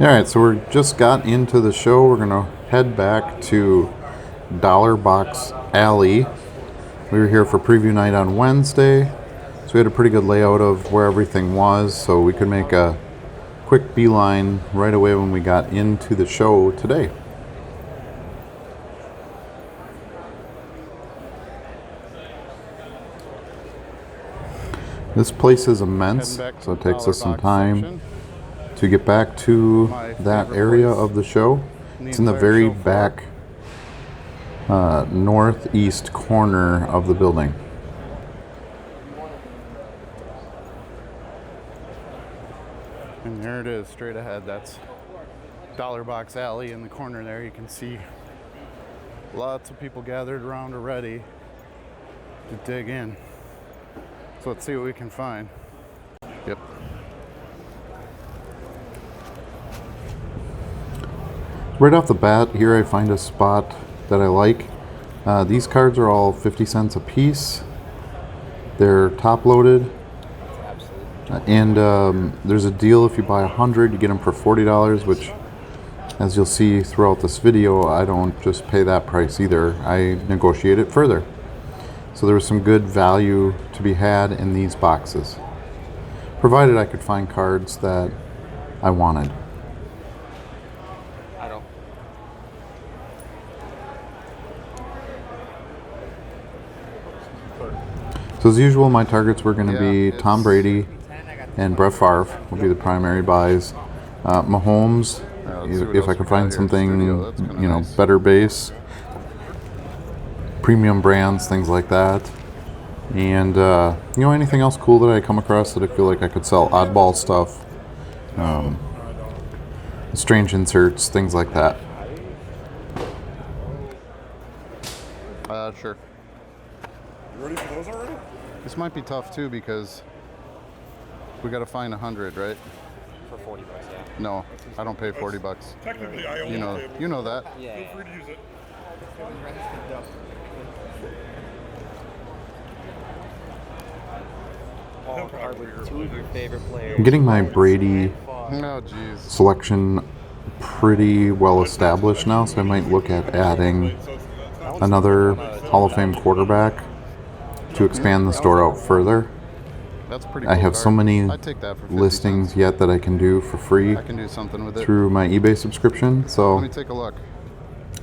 Alright, so we just got into the show. We're going to head back to Dollar Box Alley. We were here for preview night on Wednesday, so we had a pretty good layout of where everything was, so we could make a quick beeline right away when we got into the show today. This place is immense, so it takes us some time to get back to that area of the show. It's in the very back northeast corner of the building. And there it is, straight ahead. That's Dollar Box Alley in the corner there. You can see lots of people gathered around already to dig in. So let's see what we can find. Yep. Right off the bat here I find a spot that I like. These cards are all 50 cents a piece. They're top loaded. And there's a deal if you buy 100, you get them for $40, which, as you'll see throughout this video, I don't just pay that price either. I negotiate it further. So there was some good value to be had in these boxes, provided I could find cards that I wanted. So as usual, my targets were going to be Tom Brady and Brett Favre will be the primary buys. Mahomes, if I could find something, better base, premium brands, things like that. And, anything else cool that I come across that I feel like I could sell, oddball stuff, strange inserts, things like that. Sure. You ready for those already? This might be tough too because we got to find 100, right? For 40 bucks, yeah. No, I don't pay 40 bucks. Technically, I only pay You know that. Yeah. Feel free to use it. All card with two of your favorite players. I'm getting my Brady Oh, jeez. selection pretty well established now, so I might look at adding another Hall of Fame quarterback to expand the store out further. That's pretty I cool have card. so many I'd take that for 50 listings cents. yet that I can do for free I can do something with it. through my eBay subscription, Let so me take a look.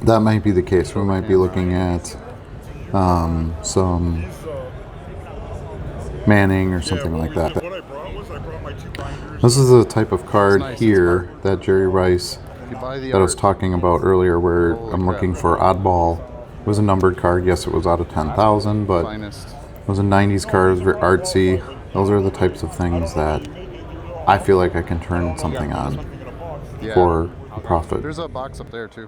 that might be the case. We might be looking at some Manning or something like that. What I brought was I brought my two binders. This is a type of card nice, here that Jerry Rice You buy the that I was art. talking about earlier, where I'm looking for oddball. It was a numbered card. Yes, it was out of 10,000, but Finest. it was a 90s card. It was very artsy. Those are the types of things that I feel like I can turn something on Yeah. for a profit. There's a box up there too.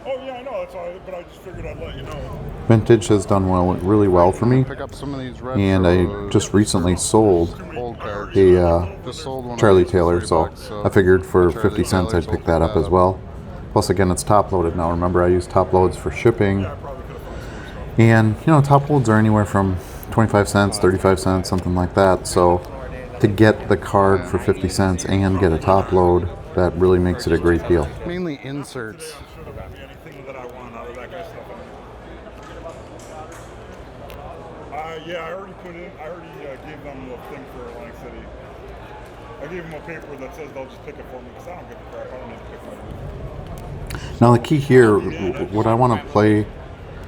Oh yeah, I know. That's all. But I just figured I'd let you know. Vintage has done really well for me, Pick up some of these red and I just recently sold old cards. a Just sold one of Charlie these for Taylor, 30 so bucks, I figured for Charlie 50 cents I'd Taylors, pick that up as well. Plus, again, it's top loaded now. Remember, I use top loads for shipping, and top loads are anywhere from 25 cents, 35 cents, something like that. So to get the card for 50 cents and get a top load, that really makes it a great deal. Mainly inserts. Anything that I want out of that guy's stuff. Yeah, I already put in. I already gave them the thing for Atlantic City. I gave them a paper that says they'll just pick it for me because I don't give a crap. I don't need to pick my. Now the key here, what I want to play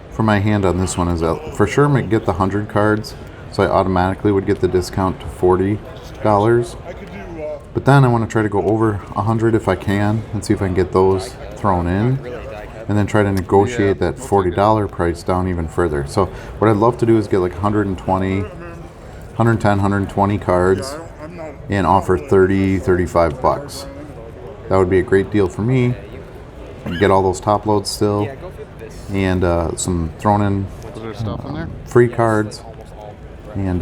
for my hand on this one is that for sure I'm going to get the 100 cards, so I automatically would get the discount to $40. I could do. But then I want to try to go over 100 if I can and see if I can get those thrown in, and then try to negotiate that $40 price down even further. So what I'd love to do is get like 120, 110, 120 cards and offer 30, 35 bucks. That would be a great deal for me. And get all those top loads still, and some thrown in Was there stuff in there? free cards, and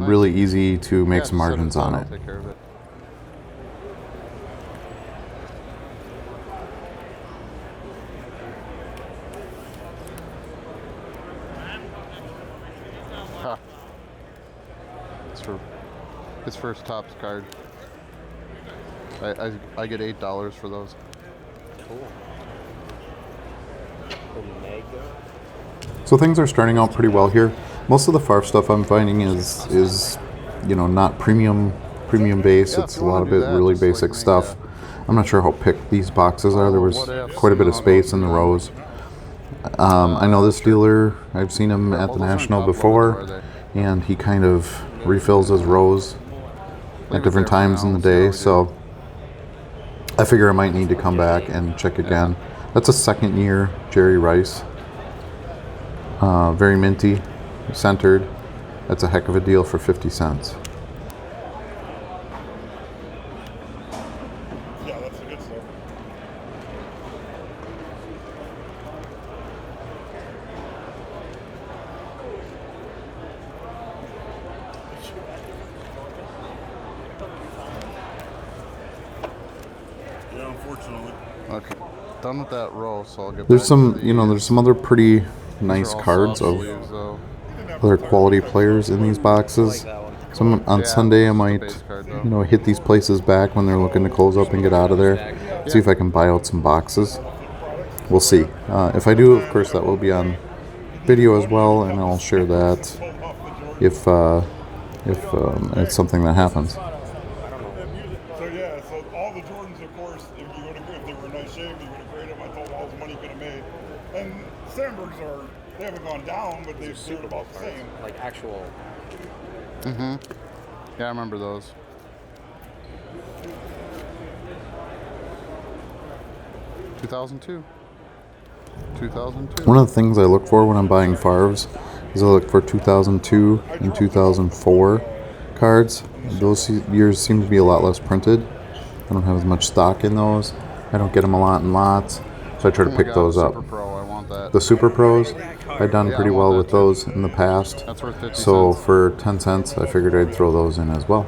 really easy to make some margins on it. I'll take care of it. Ha. It's for his first Topps card. I get $8 for those. Cool. Omega. So things are starting out pretty well here. Most of the FARF stuff I'm finding is you know, not premium base. Yeah, It's if a you lot wanna of do it that, really just like basic me, stuff. I'm not sure how picked these boxes are. There was what ifs, quite a bit of and then I'll go space in the through rows. I know this dealer. I've seen him at the those aren't National top loads, before, are they? and he kind of refills his rows Leave at it different there for times now, in the we'll see how day. we do. So I figure I might need to come back and check again. That's a second year Jerry Rice. Very minty, centered. That's a heck of a deal for 50 cents. Yeah, that's the good stuff. Yeah, unfortunately. Okay, done with that row, so I'll get There's back some, to you know, these. there's some other pretty These nice are all cards soft of sleeves, though. other quality players in these boxes. So on Sunday I might, Base card, though. you know, hit these places back when they're looking to close up and get out of there. See if I can buy out some boxes. We'll see. If I do, of course, that will be on video as well, and I'll share that if it's something that happens. So yeah, so all the Jordans, of course, if they were in nice shape, you would have graded them. I told all the money you could have made. And Sandbergs they haven't gone down, but they've stayed about the same. Like actual. Yeah, I remember those. $2002. 2002. One of the things I look for when I'm buying Farvs is I look for 2002 and 2004 cards. Those years seem to be a lot less printed. I don't have as much stock in those. I don't get them a lot in lots, so I try to Oh my pick God, those the up. Super Pro, I want that. The Super Pros, I've done Yeah, pretty I want well that with too. those in the past. That's worth 50 So cents. for 10 cents, I figured I'd throw those in as well.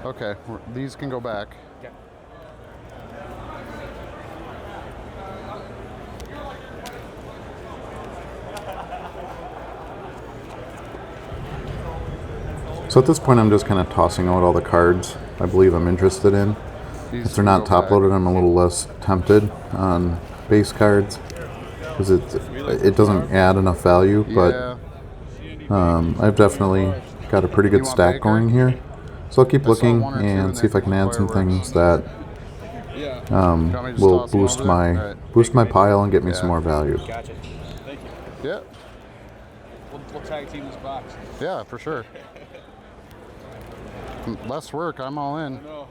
Okay, these can go back. Yeah. So at this point, I'm just kind of tossing out all the cards I believe I'm interested in. These If they're can not go top back. loaded, I'm a little less tempted on base cards because it doesn't add enough value. But Yeah, I've definitely got a pretty You good want stack Baker? going here. So I'll keep I saw looking one or two in and see if I there can for add some fireworks. things that Do you want me to just will toss them boost over there? my Alright. boost my pile and get me Yeah. some more value. Gotcha. Thank you. Yeah, We'll tag team this box. yeah, for sure. Less work, I'm all in. No.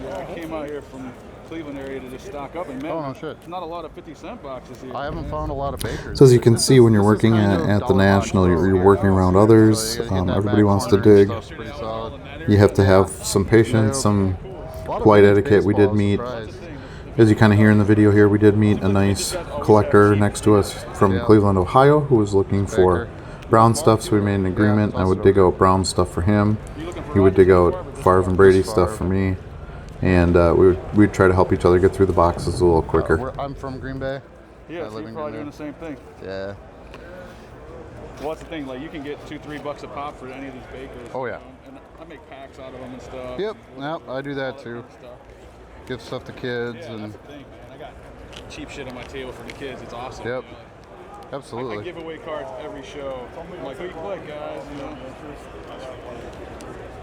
Yeah, I came out here from Cleveland area to just stock up, and man, Oh, no shit. there's not a lot of 50-cent boxes here. I haven't found a lot of bakers. So as you can This see, is- when you're this is working kind at of the dollar box National, row you're here. working around So others. you gotta get that Everybody back wants to corner and dig. stuff's pretty solid. You have to have some patience, some A lot of polite vintage etiquette. We did baseball, I meet, was surprised. as you kind of hear in the video here, we did meet a nice collector next to us from Yeah. Cleveland, Ohio, who was looking for Baker. brown stuff. So we made an agreement. I would dig out brown stuff for him. He would dig out Favre and Brady stuff for me, and we'd try to help each other get through the boxes a little quicker. I'm from Green Bay. Yeah, I so live you're in probably Green doing the same thing. Yeah. Well, that's the thing. Like, you can get $2-3 a pop for any of these bakers. Oh, yeah. you know, and I make packs out of them and stuff. Yep. Yep. I do that all too. kind of stuff. Give stuff to kids Yeah, and. that's the thing, man. I got cheap shit on my table for the kids. It's awesome. Yep. you know? I Absolutely. give away cards every show. I'm like, who you play, guys? You know,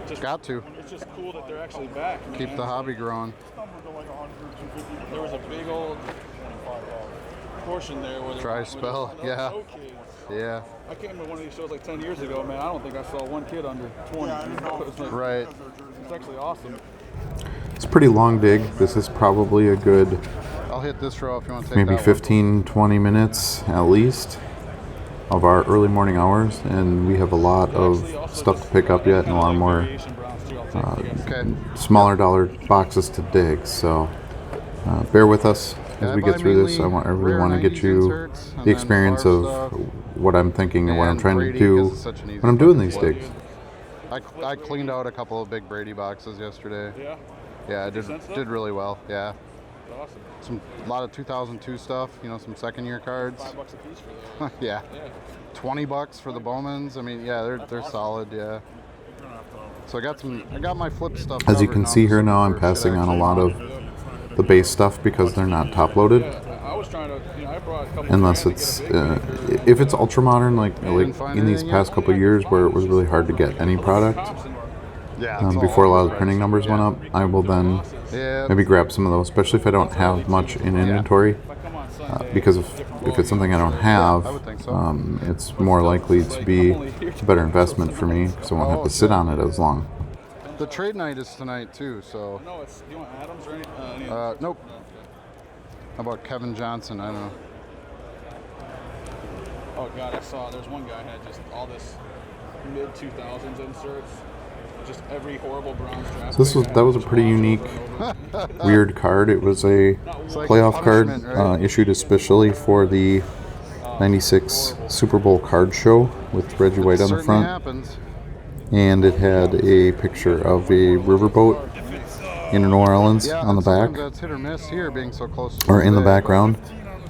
just Got to It's just cool that they're actually back. keep man. the hobby growing. There was a big old portion there where Try were spell, just yeah. no kids. Yeah. I came to one of these shows like 10 years ago, man. I don't think I saw one kid under 20. You know? It was like, Right. It's actually awesome. It's a pretty long dig. This is probably a good I'll hit this row if you want to take maybe that 15-20 minutes at least of our early morning hours, and we have a lot of Actually, also stuff to just pick up yet and a lot like more variation browns, too. I'll take you guys. Okay. smaller dollar boxes to dig. So bear with us Yeah, as I we buy get through this. I mainly really rare want to get 90s you inserts and the then experience Favre of stuff. what I'm thinking and what I'm And trying Brady, to do 'cause it's such an easy when I'm doing fucking these flip. digs. I cleaned out a couple of big Brady boxes yesterday. Yeah. Yeah, I Sense though? did really well. Yeah. Awesome. A lot of 2002 stuff, you know, some second year cards. $5 a piece for those. Yeah. Yeah. 20 bucks for the Bowmans. I mean, yeah, they're solid, yeah. So I got my flip stuff. As you covered can now. see The here now, I'm Super passing should on a actually- lot of the base stuff because they're not top loaded. Yeah, I was trying to, you know, I brought a couple Unless grand to it's get a big maker. if it's ultra modern, like find in these anything past couple of years where it was really hard to get any product Yeah, it's before a lot of the all printing numbers went up, I will then Yeah. maybe grab some of those, especially if I don't have much in inventory, because if it's something I don't have, I would think so. it's more likely to be a better investment for me because I won't have to sit on it as long. The trade night is tonight too, so No, it's, do you want Adams or any nope. How about Kevin Johnson? I don't know. Oh God, I saw there's one guy had just all this mid 2000s inserts, just every horrible Browns draft. So pick that was a just pretty over and unique, over and over. weird card. It was a like playoff card punishment, right? issued especially for the '96 Super Bowl card show with Reggie White on the Certainly front. happens. And it had a picture of a riverboat in New Orleans Yeah, on the and sometimes back, that's hit or miss here, being so close to or in the bay. background.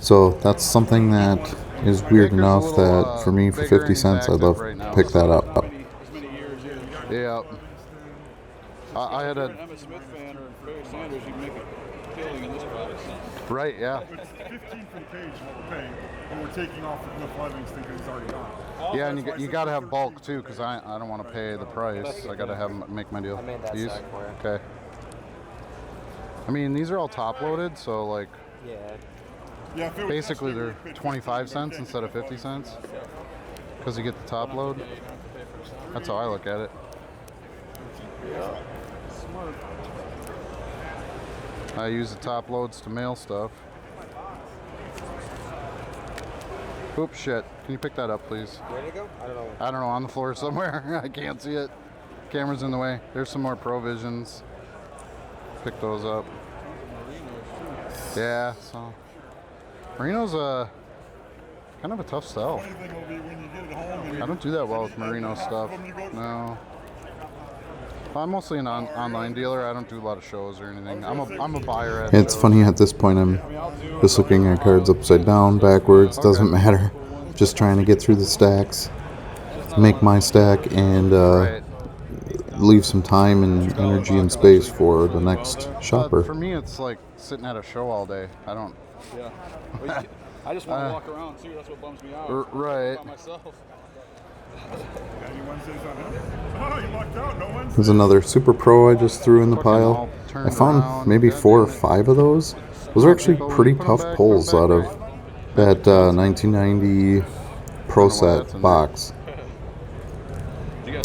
So that's something that is weird Baker's a enough little, that for me, for bigger 50 and he's cents, I'd active love right now, to pick that up. As many years either. Yeah. I had If you're a an Emmitt Smith fan or Barry Sanders, you make a killing in this product. right, yeah, It's 15 for the page what we're paying, and we're taking off the Flemings because he's already gone. yeah, and you got to have bulk too, because I don't want to pay the price. I got to have 'em make my deal. I made that These? sack for you. Okay. I mean, these are all top loaded, so like Yeah. Yeah, if it was basically actually, we they're paid 25 $15, cents instead of 50 cents, because you get the top load. That's how I look at it. I use the top loads to mail stuff. Oops, shit. Can you pick that up, please? Where'd it go? I don't know. I don't know, on the floor somewhere. I can't see it. Camera's in the way. There's some more Provisions. Pick those up. Yeah, so Merino's kind of a tough sell. Funny thing will be when you get it home and I don't do that well with Merino stuff. No. I'm mostly an online dealer. I don't do a lot of shows or anything. I'm a buyer at It's shows. funny at this point, I'm just looking at cards upside down, backwards, doesn't matter. Just trying to get through the stacks, make my stack, and Right. leave some time and energy and space for the next For shopper. me, it's like sitting at a show all day. I don't. Yeah. Well, I just want to walk around too. That's what bums me out. Right. By myself. any Wednesdays on him. Oh, you lucked out. No Wednesdays. There's another Super Pro I just threw in the Fucking pile. all I turned found around. maybe God 4 or damn it. 5 of those. Those are actually Put 'em pretty back, tough put 'em pulls back, out of right. that 1990 Pro that's in Set there. box.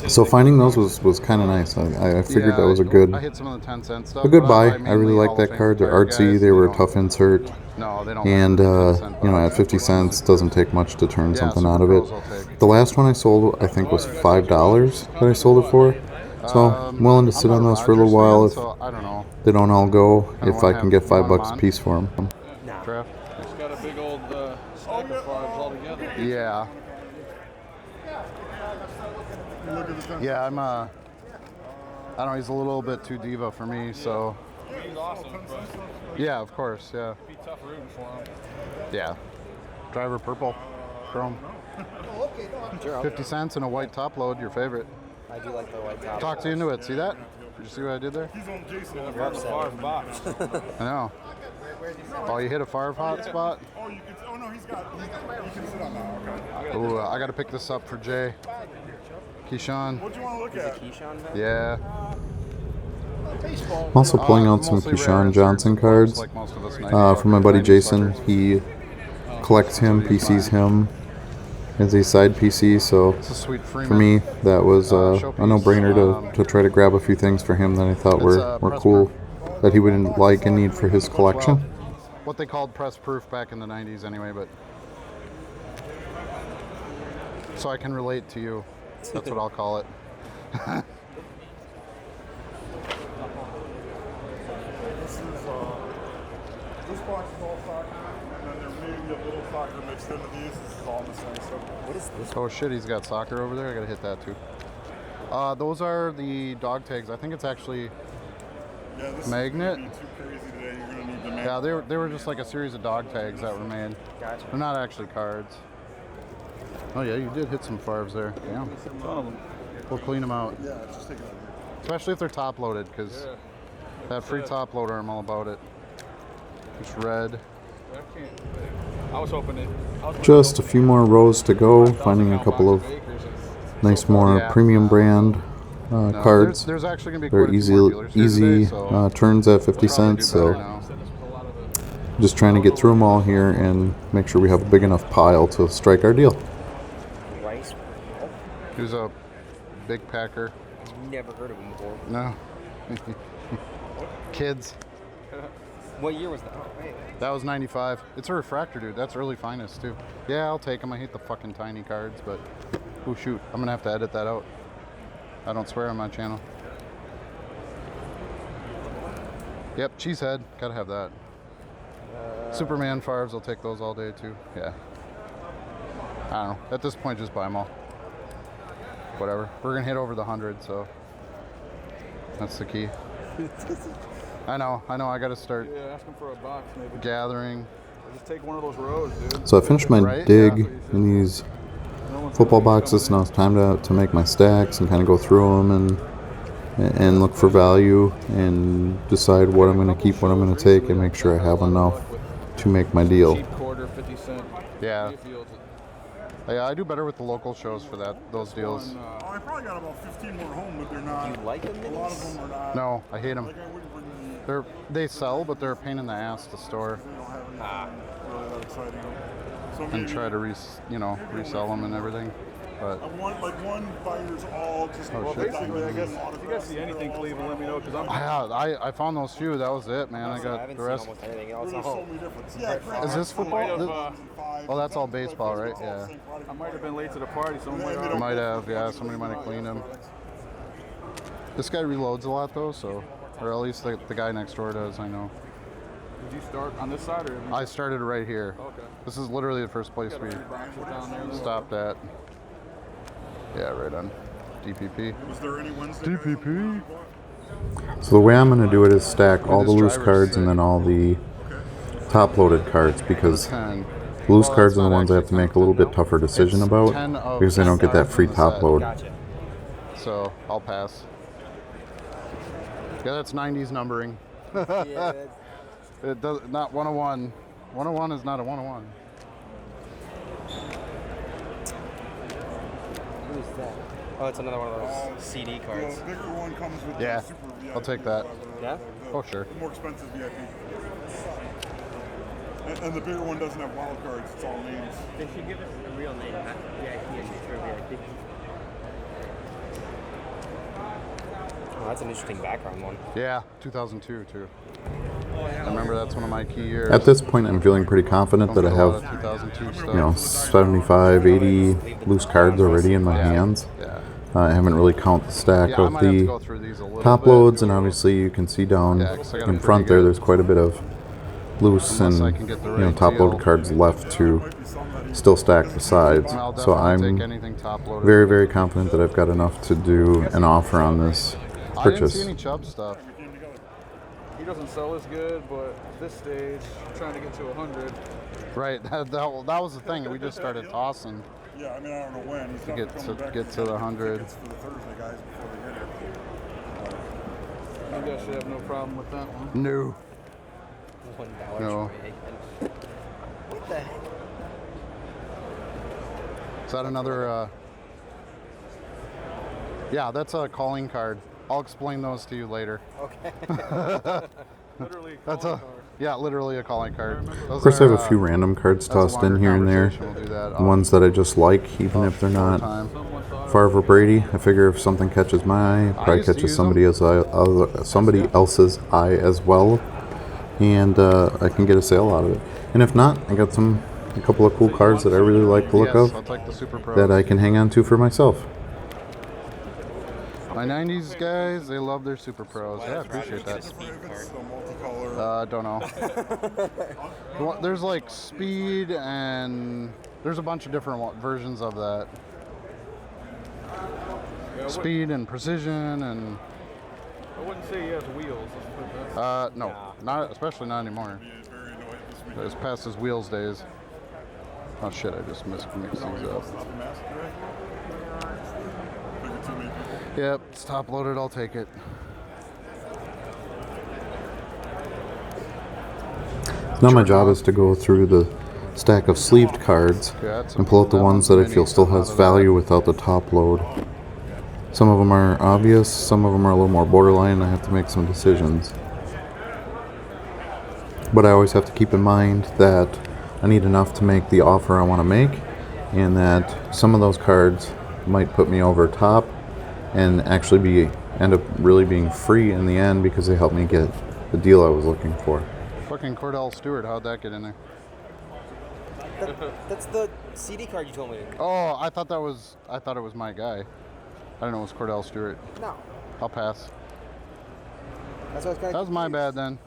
So finding those was kind of nice. I figured that was a good I hit some of the 10-cent stuff. a good but buy. I mainly really like Hall of that Fame card. They're player artsy. guys. They were a don't- tough insert. No, they don't. And, like the 10-cent you know, at box. 50 cents, doesn't take much to turn Yeah, something Super out of it. Pros I'll take. The last one I sold, I think, was $5 that I sold it for. So I'm willing to sit I'm on not those for a little Rodgers while fan, if so I don't know. they don't all go, don't if I wanna can have get $5 one a on. piece for them. Draft. It's got a big old stack of fives all together. Yeah. Look at the time. Yeah, I'm I don't know, he's a little bit too diva for me, so He's awesome, but yeah, of course, yeah. it'd be tough rooting for him. Yeah. Driver purple. Chrome. 50 cents and a white top load, your favorite. I do like the white top. Talked you into it. See that? Did you see what I did there? He's on Jason. You're upset. Box. I know. Oh, you hit a fire hot spot? Oh, you can. Oh no, he can sit on that. Okay. Ooh, I got to pick this up for Jay. Keyshawn. What do you want to look at? Keyshawn now? Yeah. I'm also pulling out some Mostly rare Keyshawn inserts, Johnson of course, cards like most of us 90s from my buddy 90s Jason. fuckers. He collects him, PCs him as a side PC, so It's a sweet Freeman. for me that was a showpiece. no-brainer to try to grab a few things for him that I thought were press cool, that he would like and need for his collection. What they called press proof back in the 90s anyway, but so I can relate to you. That's what I'll call it. This box is all soccer, and then there may be a little soccer mixed into these. This is all the same stuff. What is this? Oh shit, he's got soccer over there. I gotta hit that too. Those are the dog tags. I think it's actually Yeah, this Magnet? is gonna be too crazy today. You're gonna need demand. Yeah, they were just like a series of dog tags that were made. Gotcha. They're not actually cards. Oh yeah, you did hit some farves there. Damn. We'll clean them out. Yeah, just take it out of here. Especially if they're top loaded, because that free top loader, I'm all about it. It's red. I was hoping it. Just a few more rows to go, finding a couple of nice more Yeah. premium brand No, cards. There's actually gonna be They're quite a few more dealers here easy today, so turns at 50 we'll probably cents, do better so now. just trying to get through them all here and make sure we have a big enough pile to strike our deal. Rice. Here's a big packer. Never heard of him before. No. Kids. What year was that? Oh, wait. That was 95. It's a refractor, dude. That's early finest, too. Yeah, I'll take them. I hate the fucking tiny cards, but... Oh, shoot. I'm going to have to edit that out. I don't swear on my channel. Yep, cheesehead. Gotta have that. Superman farves, I'll take those all day, too. Yeah. I don't know. At this point, just buy them all. Whatever. We're going to hit over the 100, so... That's the key. I know. I gotta start Yeah, ask him for a box maybe. gathering. Just take one of those rows, dude. So I finished my Right? dig Yeah. in these No one's football gonna be boxes. coming Now it's time to make my stacks and kind of go through them and look for value and decide what I'm going to keep, what I'm going to take, and make sure I have enough to make my in. deal. Cheap quarter, 50 cent. Yeah. Fields. Yeah, I do better with the local shows for those deals. Oh, I probably got about 15 more home, but they're not. You like them, A lot of them are not. No, I hate them. Like I wouldn't bring the. They sell, but they're a pain in the ass to store They don't have anything really that exciting. So and maybe try to resell them and everything. But one buyer's all just. Oh, Well, shit. basically, I guess if you guys see anything, Cleveland, let me know because I'm. I found those few. That was it, man. I I got haven't the seen rest. almost anything else. There's so many different. Yeah, Is this football? Oh, that's all baseball, right? Yeah. I might have been late to the party. Someone might They have. don't- Might have, yeah. Somebody might have cleaned them. This guy reloads a lot though, so, or at least the guy next door does. I know. Did you start on this side or? I started right here. Okay. This is literally the first place we Boxes down there. stopped at. Yeah, right on DPP. Was there any Wednesday? DPP. So the way I'm going to do it is stack all the this loose driver's cards and sick. then all the top-loaded cards, because 10. loose Well, cards that's are the not ones I have actually to make a little bit tougher decision It's about 10 of because I don't get that free the top set. load. Gotcha. So I'll pass. Yeah, that's 90s numbering. Yeah, that's, It does not 101. 101 is not a 101. what is that? Oh, it's another one of those CD cards. The bigger one comes with Yeah, the super VIP. I'll take that. Yeah? Oh, sure. The more expensive VIP. And the bigger one doesn't have wild cards, it's all names. They should give us a real name, not VIP, I should sure VIP. Oh, that's an interesting background one. Yeah, 2002 too. I remember that's one of my key years. At this point, I'm feeling pretty confident that I Don't get a lot have, of 2002 stuff. 75, 80 loose cards already in my Yeah. hands. Yeah. I haven't really counted the stack Yeah, I of might have to the go through these a little top bit. loads, and obviously you can see down Yeah, 'cause I got a in pretty front there, good- there's quite a bit of loose Unless I and can get the right top loaded deal. cards left to still stack the sides. I'll So definitely take I'm anything top loaded. very, very confident that I've got enough to do an offer on this I didn't see purchase. any Chubb stuff. He doesn't sell as good, but at this stage, trying to get to 100. Right, that was the thing. We just started tossing. Yeah, I mean, I don't know when. He's get coming to- back get to the 100. tickets for the Thursday guys before they hit it. You guys should have no problem with that one. No. $1 No. trade. What the heck? Is that another? Yeah, that's a calling card. I'll explain those to you later. Okay. Literally, That's calling a card. yeah, literally a calling card. Of course, I have a few random cards tossed in here and there. We'll do that Ones that I just like, even if they're not time. Someone thought Favre Brady. I figure if something catches my eye, probably used to catches use somebody else's eye as well, and I can get a sale out of it. And if not, I got a couple of cool cards that I really like the look Yes, of I'll take the Super Pro. that I can hang on to for myself. My 90s guys, they love their Super Pros. Yeah, I appreciate that. If it's the multicolor, I don't know. Well, there's like speed and there's a bunch of different versions of that. Speed and precision and I wouldn't say he has wheels. Let's put it that way. No, not especially not anymore. He is very annoyed this week. It's past his wheels days. Oh shit! I just mixed these up. Yep, it's top loaded. I'll take it. Now my job is to go through the stack of sleeved cards and pull out the ones that I feel still has value without the top load. Some of them are obvious, some of them are a little more borderline, and I have to make some decisions. But I always have to keep in mind that I need enough to make the offer I want to make, and that some of those cards might put me over top and actually end up really being free in the end because they helped me get the deal I was looking for. Fucking Cordell Stewart, how'd that get in there? That's the CD card you told me. Oh, I thought it was my guy. I didn't know it was Cordell Stewart. No. I'll pass. That's what I was kind That of was my bad then.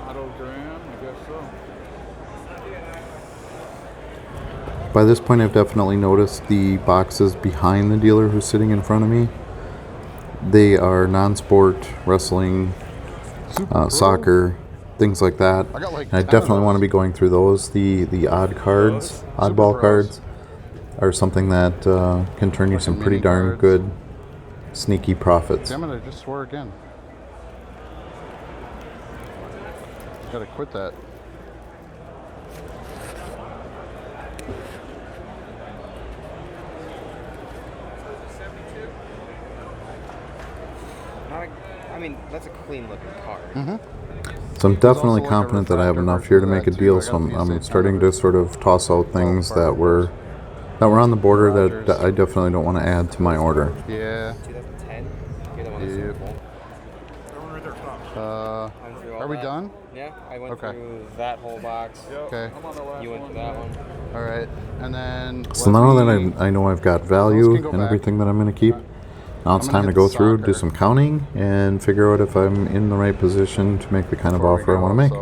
Autogram, I guess so. By this point, I've definitely noticed the boxes behind the dealer who's sitting in front of me. They are non-sport, wrestling, soccer, things like that. I got like And I 10 of definitely want to those. be going through those. The odd cards, oddball Super cards, are something that can turn you some Fucking pretty mini darn cards. good, sneaky profits. Damn it, I just swore again. Gotta quit that. I mean, that's a clean looking card. So I'm definitely also like a confident that I have refractor enough here to version of make a that, deal. too. I So got I'm the same starting kind to of sort of toss out things that were on the border that I definitely don't want to add to my order. Yeah. 2010. Okay, that one is Yep. simple. Everyone right there, stop. I went through all Are we that. done? Yeah, I went Okay. through that whole box. Okay. I'm on the last You went one. through that one. All right. And then. So now that I know I've got Those value can go and back. everything that I'm going to keep, now it's I'm gonna time to hit go the through, soccer. do some counting, and figure out if I'm in the right position to make the kind of before we offer I go, want to make.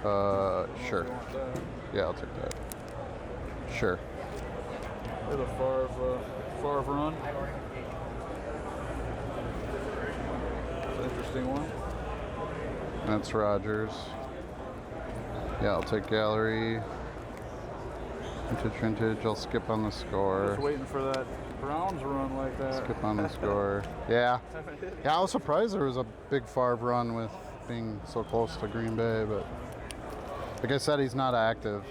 so, sure. Yeah, I'll take that. Sure. There's a Favre run. It's an interesting one. That's Rogers. Yeah, I'll take gallery. Vintage. I'll skip on the score. Just waiting for that Browns run like that. Skip on the score. Yeah. Yeah, I was surprised there was a big Favre run with being so close to Green Bay, but like I said, he's not active.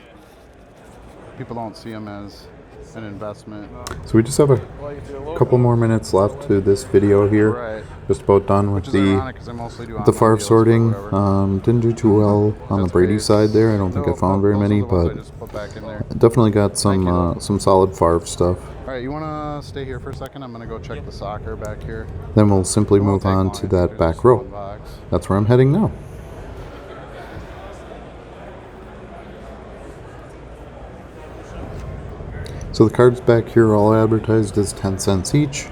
People don't see him as an investment. So we just have a couple more minutes left to this video here. Right. Just about done with Which is the ironic because I mostly do the online Favre deals, sorting. but whatever. Didn't do too well on the That's Brady okay. side there. I don't think I found very those are many, the ones I but just put back in there. definitely got Thank you, some solid Favre stuff. All right, you want to stay here for a second? I'm going to go check the soccer back here. Then we'll simply It won't move take on long. to It's that just back one row. box. That's where I'm heading now. So the cards back here are all advertised as 10 cents each.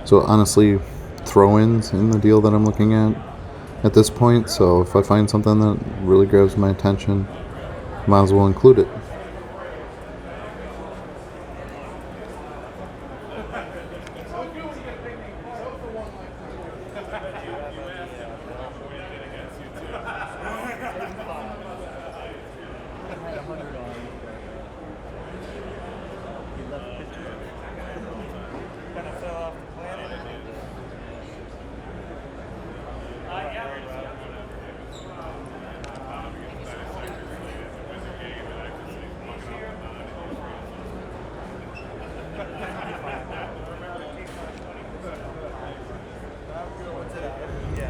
So honestly, throw-ins in the deal that I'm looking at this point. So if I find something that really grabs my attention, might as well include it.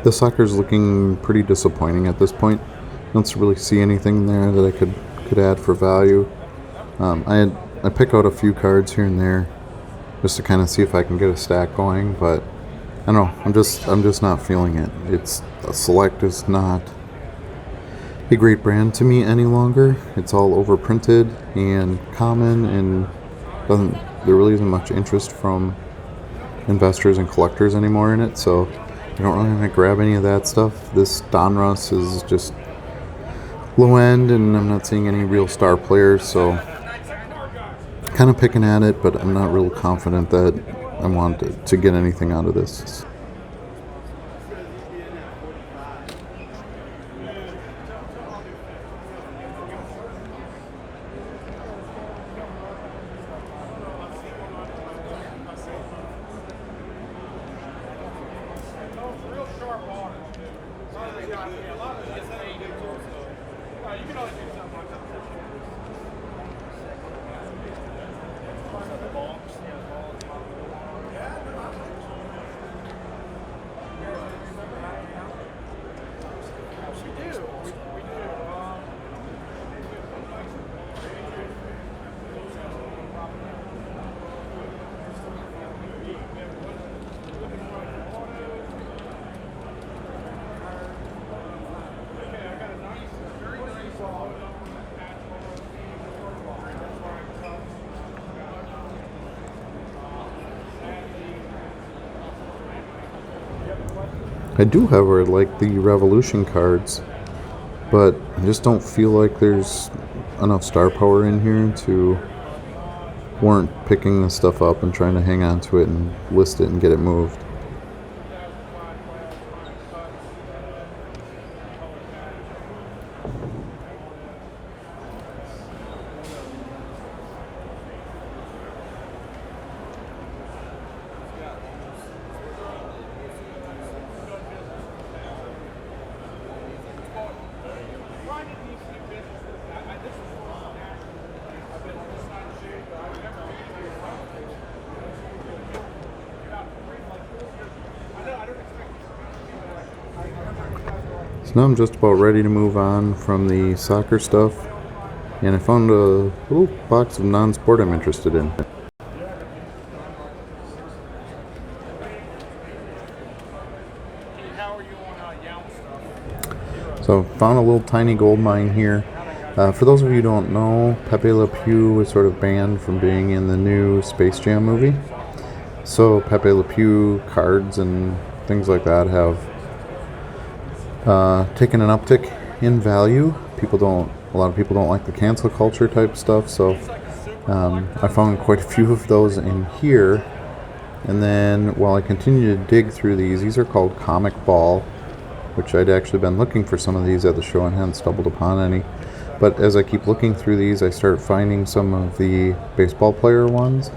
The soccer's looking pretty disappointing at this point. I don't really see anything there that I could add for value. I pick out a few cards here and there just to kind of see if I can get a stack going, but I don't know. I'm just not feeling it. Select is not a great brand to me any longer. It's all overprinted and common, and there really isn't much interest from investors and collectors anymore in it, so I don't really want to grab any of that stuff. This Donruss is just low end, and I'm not seeing any real star players, so kind of picking at it, but I'm not real confident that I want to get anything out of this. I do, however, like the Revolution cards, but I just don't feel like there's enough star power in here to warrant picking this stuff up and trying to hang on to it and list it and get it moved. So now I'm just about ready to move on from the soccer stuff, and I found a little box of non-sport I'm interested in. So found a little tiny gold mine here. For those of you who don't know, Pepe Le Pew was sort of banned from being in the new Space Jam movie. So Pepe Le Pew cards and things like that have taken an uptick in value. A lot of people don't like the cancel culture type stuff, so I found quite a few of those in here. And then while I continue to dig through these are called Comic Ball, which I'd actually been looking for some of these at the show and hadn't stumbled upon any. But as I keep looking through these, I start finding some of the baseball player ones,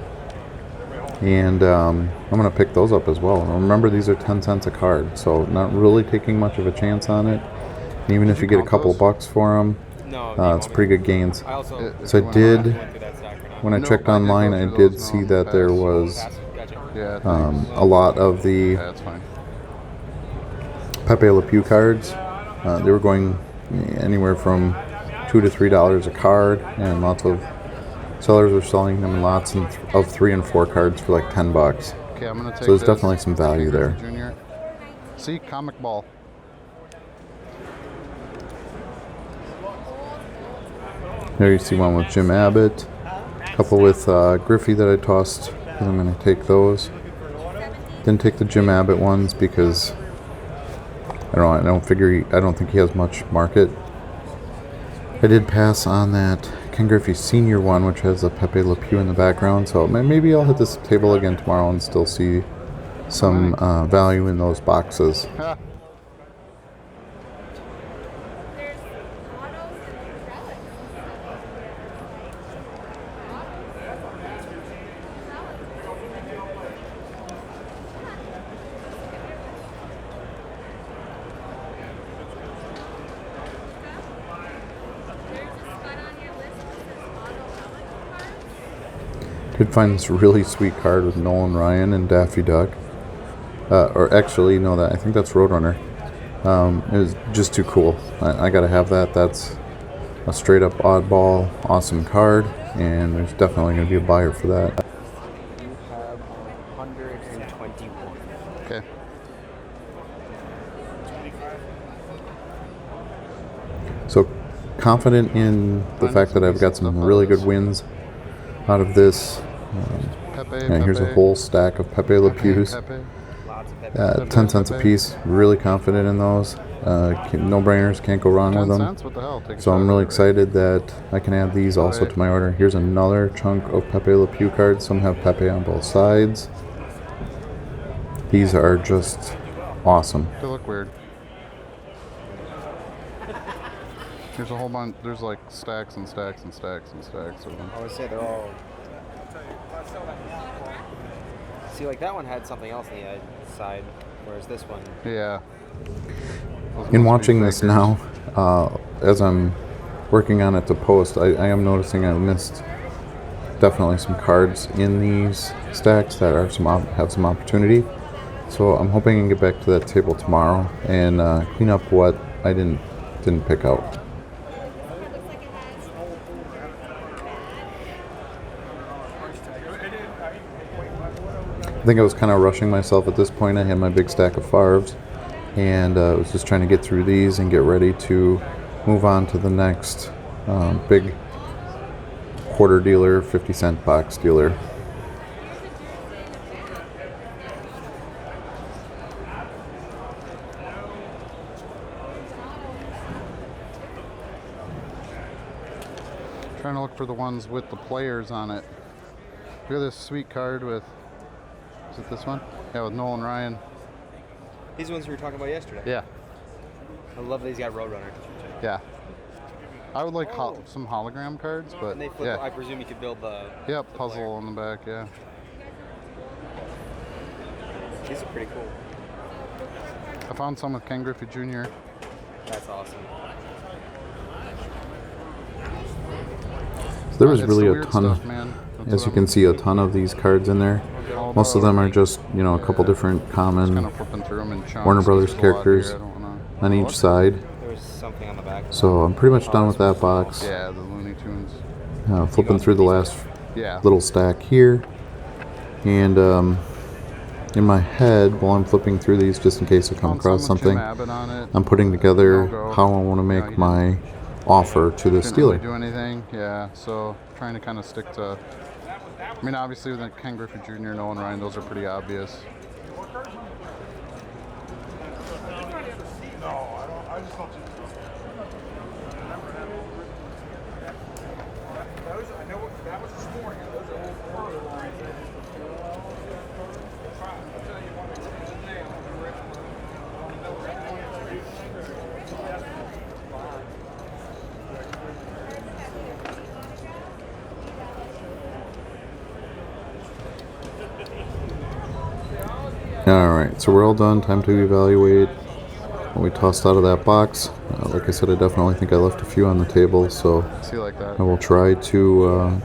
and I'm going to pick those up as well. And remember, these are 10 cents a card, so not really taking much of a chance on it. And even if you get a couple bucks for them, it's pretty good gains. So I did, when I checked online, I did see that there was a lot of the Pepe Le Pew cards. They were going anywhere from $2 to $3 a card, and lots of sellers were selling them in lots of 3 and 4 cards for like $10. Okay, I'm gonna take so there's definitely some value there. Junior. See, Comic Ball. There you see one with Jim Abbott, a couple with Griffey that I tossed, and I'm going to take those. Didn't take the Jim Abbott ones because I don't think he has much market. I did pass on that Ken Griffey Sr. one, which has a Pepe Le Pew in the background, so maybe I'll hit this table again tomorrow and still see some value in those boxes. Did find this really sweet card with Nolan Ryan and Daffy Duck. Or actually, no, I think that's Roadrunner. It was just too cool. I gotta have that. That's a straight up oddball, awesome card, and there's definitely gonna be a buyer for that. You have 121. Okay. So confident in the fact that I've got some really good wins out of this. And here's a whole stack of Pepe Le Pews. Lots of pepper. 10 cents a piece. Really confident in those. No brainers, can't go wrong with 10 them. cents? What the hell? Take a So shot I'm at really it. excited that I can add these also to my order. Here's another chunk of Pepe Le Pew cards. Some have Pepe on both sides. These are just awesome. They look weird. There's a whole bunch. There's like stacks and stacks and stacks and stacks of them. I would say they're all. See, like that one had something else on the side, whereas this one. Yeah. Those In must be watching this fakers. now, as I'm working on it to post, I am noticing I missed definitely some cards in these stacks that are have some opportunity. So I'm hoping I can get back to that table tomorrow and clean up what I didn't pick out. I think I was kind of rushing myself at this point. I had my big stack of Favres, and I was just trying to get through these and get ready to move on to the next big quarter dealer, 50-cent box dealer. Trying to look for the ones with the players on it. Look at this sweet card with. Is it this one? Yeah, with Nolan Ryan. These ones we were talking about yesterday. Yeah. I love that he's got Roadrunner. Yeah. I would like some hologram cards, but And they flip. I yeah. presume you could build the. Yep, puzzle on the back, yeah. These are pretty cool. I found some with Ken Griffey Jr. That's awesome. So there was It's really the a weird ton, stuff, man. That's as what you I'm can see, a ton of these cards in there. all Most of about. them are just, you know, a couple different Kind common of flipping through them in chunks. Warner Brothers There's a lot characters here, I don't wanna on each look. side. There was something on the back. So I'm pretty much done with that box. Yeah, the Looney Tunes. Flipping through the last Yeah. little stack here. And in my head, while I'm flipping through these, just in case I come Found across some with Jim something, Abbott on it. I'm putting together Logo. how I want to You make know, my offer to the Didn't really dealer. do anything, yeah. So trying to kind of stick to. I mean, obviously with the Ken Griffey Jr., Nolan Ryan, those are pretty obvious. No, I don't. I just thought you. I know that was this morning. Those are all further lines. I'll tell you what, Alright, so we're all done. Time to evaluate what we tossed out of that box. Like I said, I definitely think I left a few on the table, so See like that. I will try to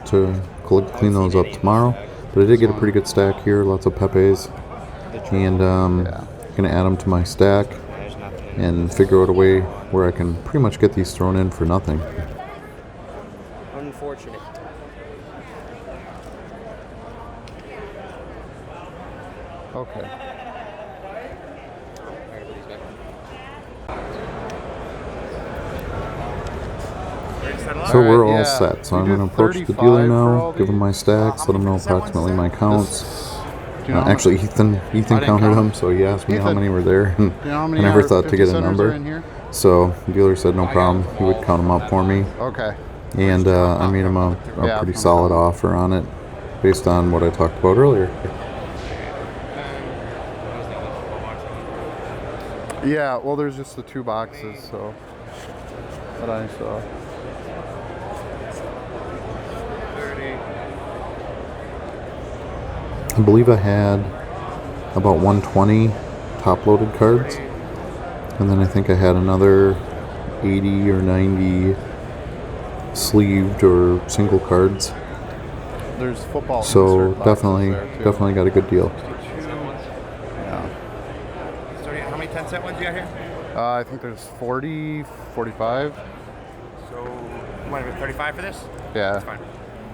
clean those up tomorrow. But I did get a pretty good stack here, lots of Pepes, and gonna add them to my stack There's nothing. and figure out a way where I can pretty much get these thrown in for nothing. Unfortunate. Okay. Alright, put these back. So we're all yeah. set. So We I'm did going to approach the 35 dealer for now, all give him my stacks, let him know approximately my counts. Do you know Actually, Ethan didn't counted count them, so he asked me how Ethan, many were there. do you know how many I never are thought to 50 get a centers are in number. here? So the dealer said no problem. He would count them up for me, Okay. and I made him a Yeah, pretty I'm solid counting. offer on it, based on what I talked about earlier. Yeah, well, there's just the two boxes, so that I saw. I believe I had about 120 top-loaded cards, and then I think I had another 80 or 90 sleeved or single cards. There's football. So insert boxes definitely, there, too. definitely got a good deal. Yeah. So how many 10-cent ones you got here? I think there's 40, 45. So you want to 35 for this? Yeah. That's fine.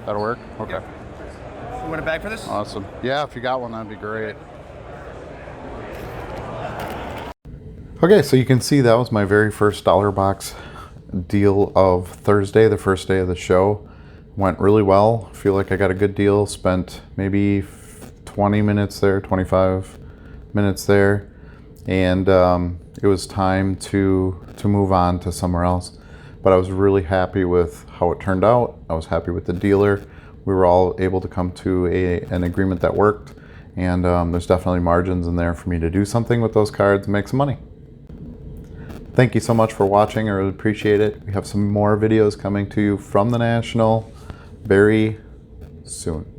That'll work? Okay. You want a bag for this? Awesome. Yeah, if you got one, that'd be great. Okay, so you can see that was my very first dollar box deal of Thursday, the first day of the show. Went really well. Feel like I got a good deal. Spent maybe 20 minutes there, 25 minutes there, and it was time to move on to somewhere else. But I was really happy with how it turned out. I was happy with the dealer. We were all able to come to an agreement that worked, and there's definitely margins in there for me to do something with those cards and make some money. Thank you so much for watching. I really appreciate it. We have some more videos coming to you from the National very soon.